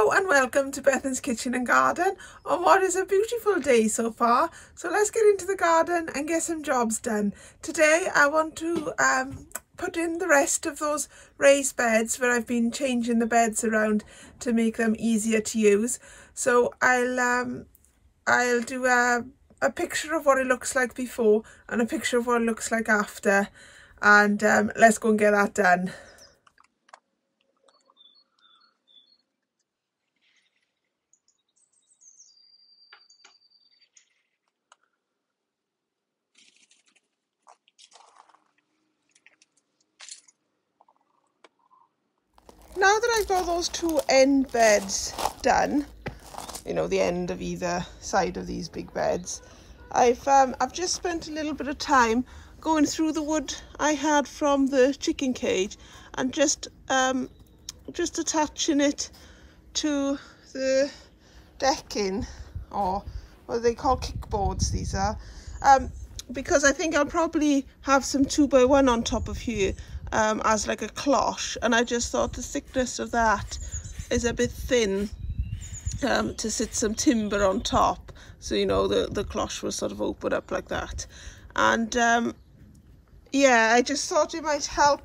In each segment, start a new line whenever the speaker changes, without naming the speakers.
Hello and welcome to Bethan's Kitchen and Garden on what is a beautiful day so far. So let's get into the garden and get some jobs done. Today I want to put in the rest of those raised beds where I've been changing the beds around to make them easier to use. So I'll do a picture of what it looks like before and a picture of what it looks like after, and let's go and get that done. Now that I've got those two end beds done, you know, the end of either side of these big beds, I've just spent a little bit of time going through the wood I had from the chicken cage and just attaching it to the decking, or what they call kickboards, these are, because I think I'll probably have some 2x1 on top of here as like a cloche, and I just thought the thickness of that is a bit thin to sit some timber on top, so you know the cloche will sort of open up like that. And yeah, I just thought it might help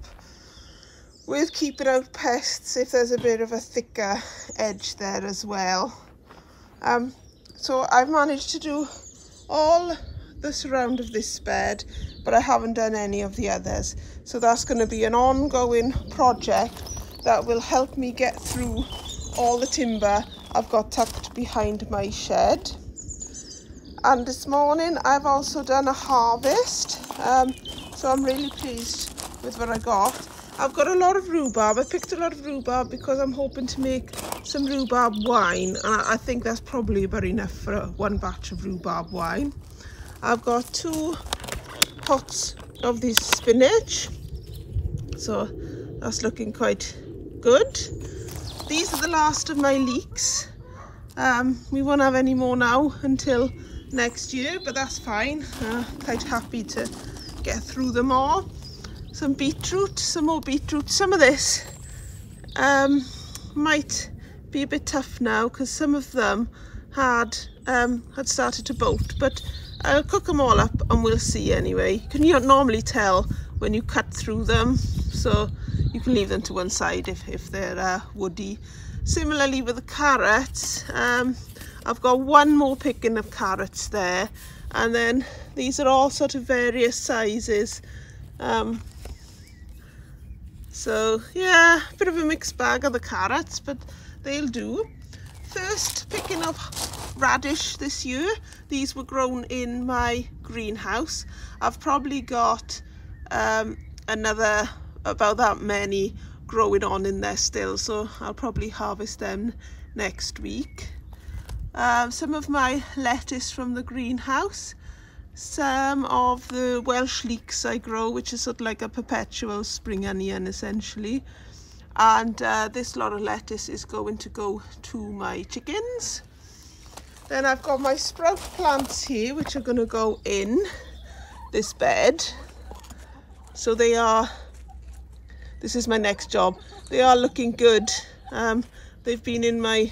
with keeping out pests if there's a bit of a thicker edge there as well. So I've managed to do all the surround of this bed, but I haven't done any of the others, so that's going to be an ongoing project that will help me get through all the timber I've got tucked behind my shed. And this morning I've also done a harvest, so I'm really pleased with what I got. I've got a lot of rhubarb. I picked a lot of rhubarb because I'm hoping to make some rhubarb wine, and I think that's probably about enough for one batch of rhubarb wine. I've got 2 pots of this spinach, so that's looking quite good. These are the last of my leeks. We won't have any more now until next year, but that's fine. Quite happy to get through them all. Some beetroot, some more beetroot. Some of this might be a bit tough now because some of them had started to bolt, but I'll cook them all up and we'll see anyway. You can normally tell when you cut through them, so you can leave them to one side if they're woody. Similarly with the carrots, I've got one more picking of carrots there, and then these are all sort of various sizes. So yeah, a bit of a mixed bag of the carrots, but they'll do. First picking of radish this year. These were grown in my greenhouse. I've probably got another about that many growing on in there still, so I'll probably harvest them next week. Some of my lettuce from the greenhouse, some of the Welsh leeks I grow, which is sort of like a perpetual spring onion essentially, and this lot of lettuce is going to go to my chickens. Then I've got my sprout plants here, which are going to go in this bed. So they are, this is my next job. They are looking good. They've been in my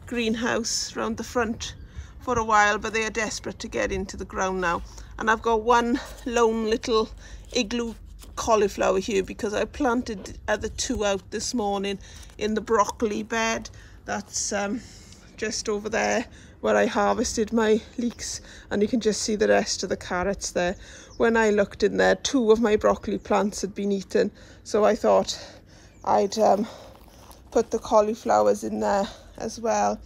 greenhouse around the front for a while, but they are desperate to get into the ground now. And I've got one lone little igloo cauliflower here because I planted the 2 out this morning in the broccoli bed. That's just over there where I harvested my leeks, and you can just see the rest of the carrots there. When I looked in there, 2 of my broccoli plants had been eaten, so I thought I'd put the cauliflowers in there as well.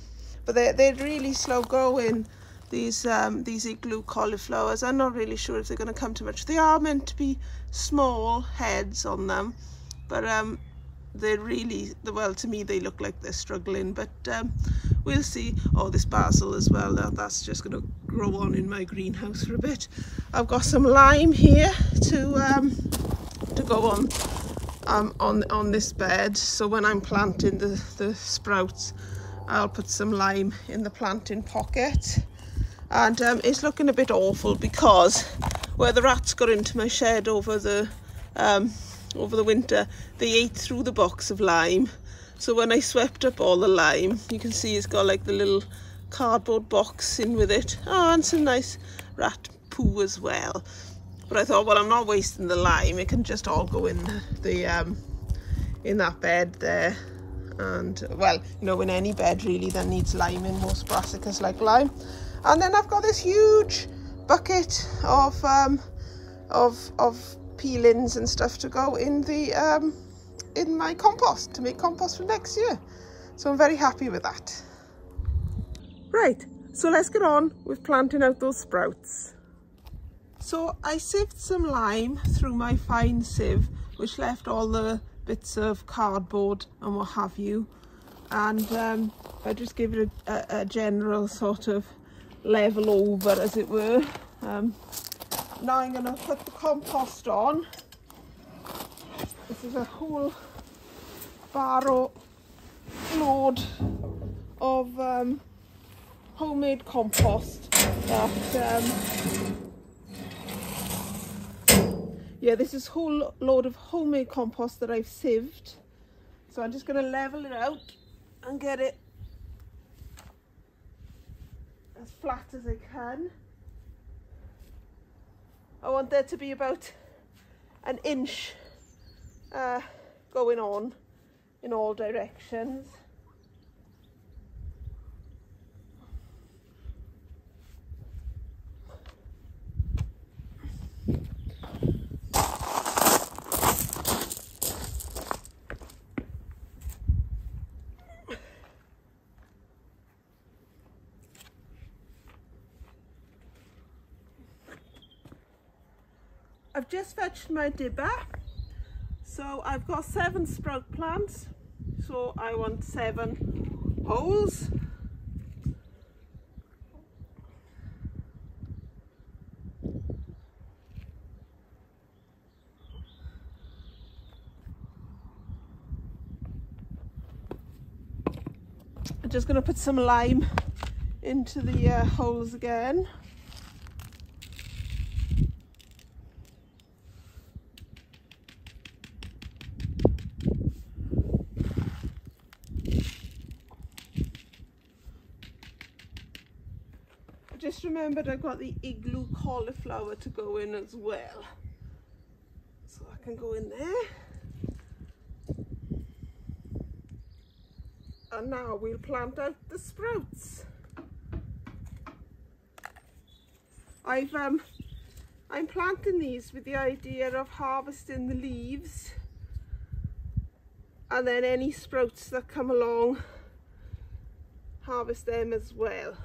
But they're really slow going, these igloo cauliflowers. I'm not really sure if they're going to come to much. They are meant to be small heads on them, but they're really, well, to me they look like they're struggling, but we'll see. Oh, this basil as well, that's just going to grow on in my greenhouse for a bit. I've got some lime here to go on this bed, so when I'm planting the sprouts, I'll put some lime in the planting pocket. And it's looking a bit awful because where the rats got into my shed over the winter, they ate through the box of lime, So when I swept up all the lime, you can see it's got like the little cardboard box in with it. Oh, and some nice rat poo as well. But I thought, well, I'm not wasting the lime. It can just all go in the in that bed there. And well, you know, in any bed really that needs lime in, most brassicas like lime. And then I've got this huge bucket of peelings and stuff to go in the in my compost, to make compost for next year. So I'm very happy with that. Right, so let's get on with planting out those sprouts. So I sieved some lime through my fine sieve, which left all the bits of cardboard and what have you. And I just give it a general sort of level over, as it were. Now I'm going to put the compost on. This is a whole barrow load of homemade compost that yeah, this is a whole load of homemade compost that I've sieved. So I'm just going to level it out and get it as flat as I can. I want there to be about an inch going on in all directions. I've just fetched my dibber, so I've got 7 sprout plants, so I want 7 holes. I'm just going to put some lime into the holes again. Just remembered I've got the igloo cauliflower to go in as well, so I can go in there. And now we'll plant out the sprouts. I'm planting these with the idea of harvesting the leaves, and then any sprouts that come along, harvest them as well.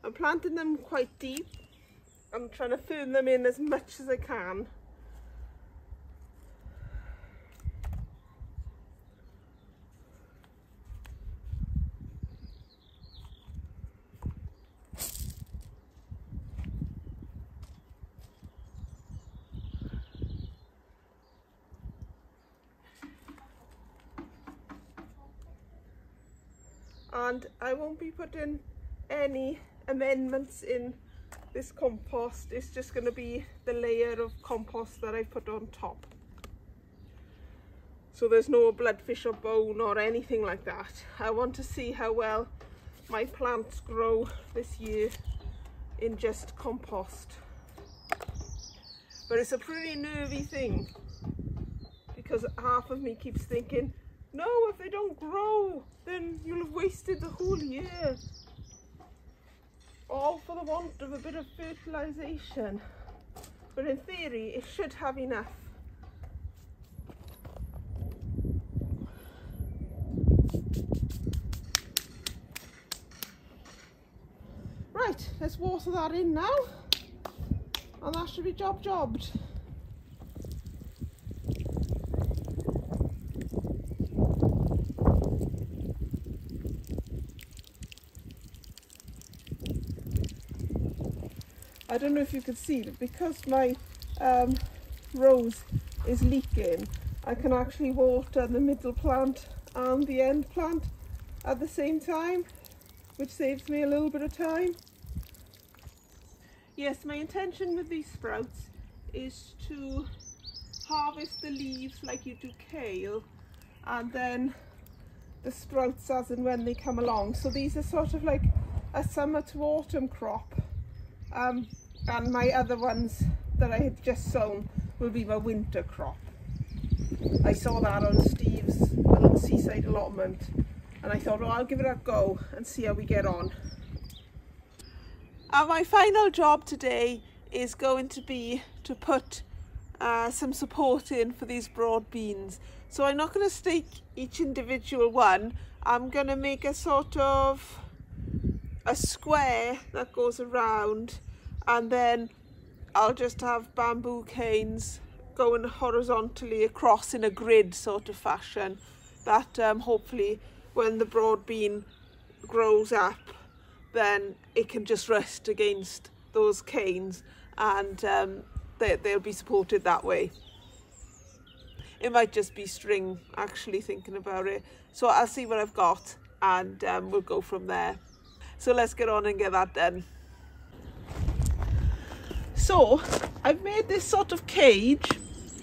I'm planting them quite deep. I'm trying to firm them in as much as I can. And I won't be putting any amendments in this compost. It's just going to be the layer of compost that I put on top. So there's no bloodfish or bone or anything like that. I want to see how well my plants grow this year in just compost. But it's a pretty nervy thing, because half of me keeps thinking, no, if they don't grow, then you'll have wasted the whole year. All for the want of a bit of fertilisation. But in theory, it should have enough. Right, let's water that in now, and that should be jobbed. I don't know if you can see, but because my rose is leaking, I can actually water the middle plant and the end plant at the same time, which saves me a little bit of time. Yes, my intention with these sprouts is to harvest the leaves like you do kale, and then the sprouts as and when they come along. So these are sort of like a summer to autumn crop, and my other ones that I had just sown will be my winter crop. I saw that on Steve's little seaside allotment and I thought, well, I'll give it a go and see how we get on. And my final job today is going to be to put some support in for these broad beans. So I'm not going to stake each individual one. I'm going to make a sort of a square that goes around, and then I'll just have bamboo canes going horizontally across in a grid sort of fashion that hopefully when the broad bean grows up, then it can just rest against those canes, and they'll be supported that way. It might just be string, actually, thinking about it. So I'll see what I've got, and we'll go from there. So let's get on and get that done. So I've made this sort of cage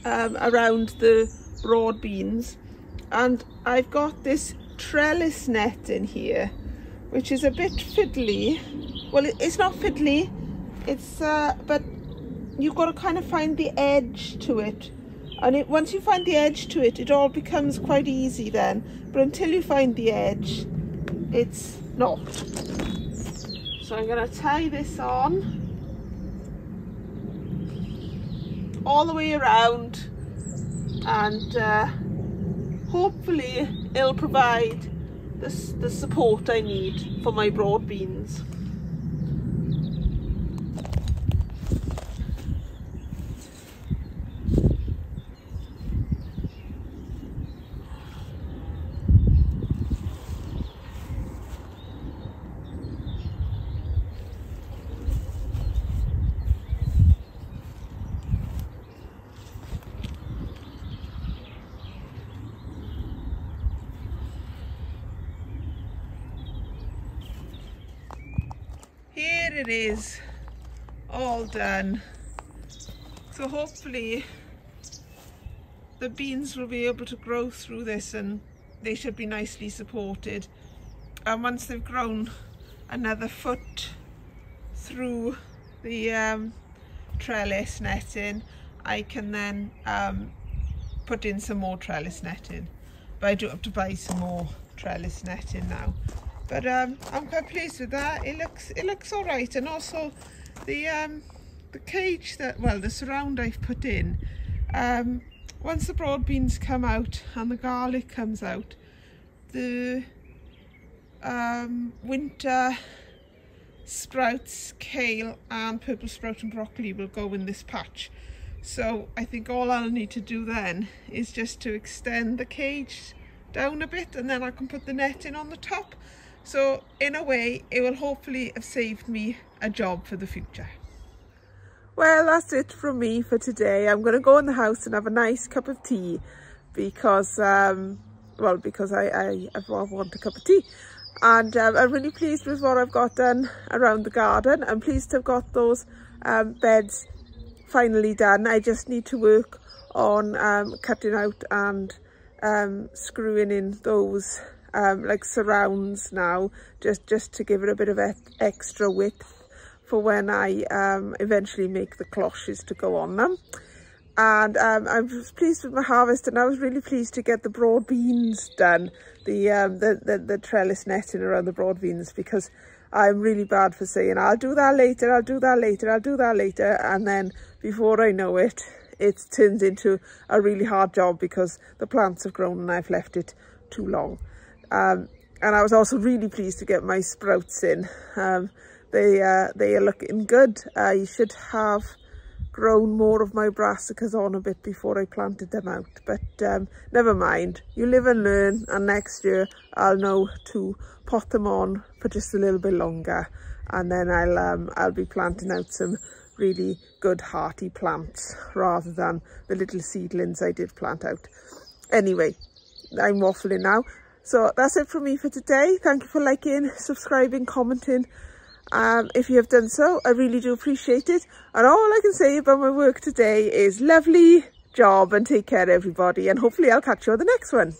around the broad beans, and I've got this trellis net in here, which is a bit fiddly. Well, it's not fiddly, it's but you've got to kind of find the edge to it, and once you find the edge to it, it all becomes quite easy then, but until you find the edge, it's not. So I'm going to tie this on all the way around, and hopefully it'll provide the support I need for my broad beans. Here it is, all done. So hopefully the beans will be able to grow through this, and they should be nicely supported. And once they've grown another foot through the trellis netting, I can then put in some more trellis netting. But I do have to buy some more trellis netting now. But I'm quite pleased with that. It looks all right, and also the cage the surround I've put in. Once the broad beans come out and the garlic comes out, the winter sprouts, kale and purple sprout and broccoli will go in this patch. So I think all I'll need to do then is just to extend the cage down a bit, and then I can put the netting on the top. So in a way, it will hopefully have saved me a job for the future. Well, that's it from me for today. I'm going to go in the house and have a nice cup of tea because, because I want a cup of tea. And I'm really pleased with what I've got done around the garden. I'm pleased to have got those beds finally done. I just need to work on cutting out and screwing in those like surrounds now, just to give it a bit of extra width for when I eventually make the cloches to go on them. And I was pleased with my harvest, and I was really pleased to get the broad beans done, the trellis netting around the broad beans, because I'm really bad for saying I'll do that later, I'll do that later, I'll do that later, and then before I know it, it turns into a really hard job because the plants have grown and I've left it too long. And I was also really pleased to get my sprouts in. They are looking good. I should have grown more of my brassicas on a bit before I planted them out, but never mind. You live and learn, and next year I'll know to pot them on for just a little bit longer, and then I'll be planting out some really good hearty plants rather than the little seedlings I did plant out. Anyway, I'm waffling now. So that's it from me for today. Thank you for liking, subscribing, commenting. If you have done so, I really do appreciate it. And all I can say about my work today is lovely job, and take care everybody, and hopefully I'll catch you on the next one.